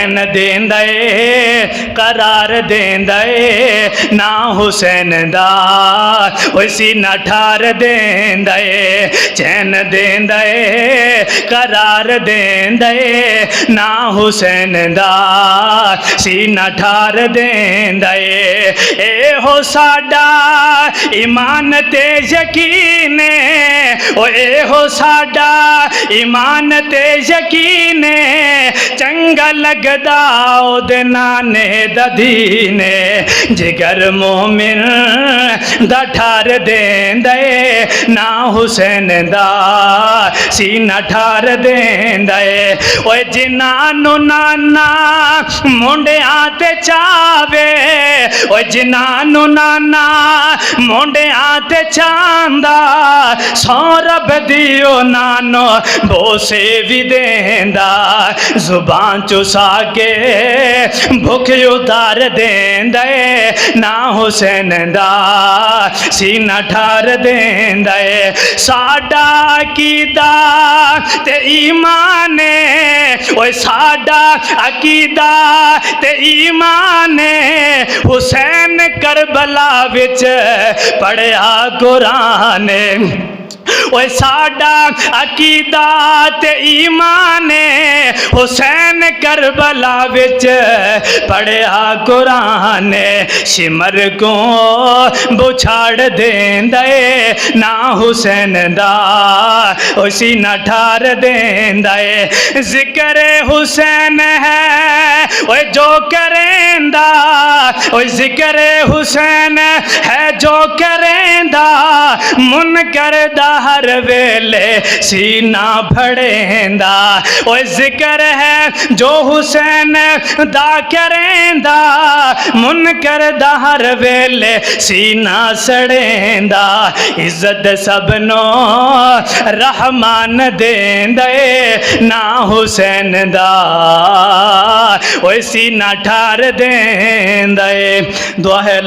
चैन देंदा ए करार देंदा ए ना हुसैन दा ओ सीना ठार देंदा ए चैन देंदा ए करार देंदा ए ना हुसैन दा सीना ठार देंदा ए हो साडा ईमान ते यकीन ओ ए हो साडा ईमान ते यकीन चंगा लगदा ओदे नाने दा दीन जिगर मोमिन दा ठार देंदा ए ना हुसैन दा सीना ठार देंदा ए ओए जिन्हां नू नाना मुंडियां ते चावे ओए जिन्हां नू नाना मुंडियां ते चांदा सौ रब दियो नानो बोसे भी देंदा जुबान चुसा के भुख उतार देंदा ए ना हुसैन दा सीना ठार देंदा ए साडा अकीदा ते ईमान ओए साडा अकीदा ते ईमान हुसैन करबला विच पढ़िया कुरान ओए साडा अकीदा ते ईमान हुसैन करबला विच पढ़िया कुरान शिमर को बुछाड़ देंदा ए ना हुसैन दा ओ सीना ठार देंदा ए जिक्र हुसैन है ओए जो करेंदा ओए जिक्र हुसैन है जो करेंदा मुनकर दा हर वेले सीना फड़ेंदा ओए जिक्र है जो हुसैन दा करेंदा मुनकर दा हर वेले सीना सड़ेंदा इज्जत सबनो रहमान देंदा ए ना हुसैन दा ओए सीना ठार देंदा ए दुआ है।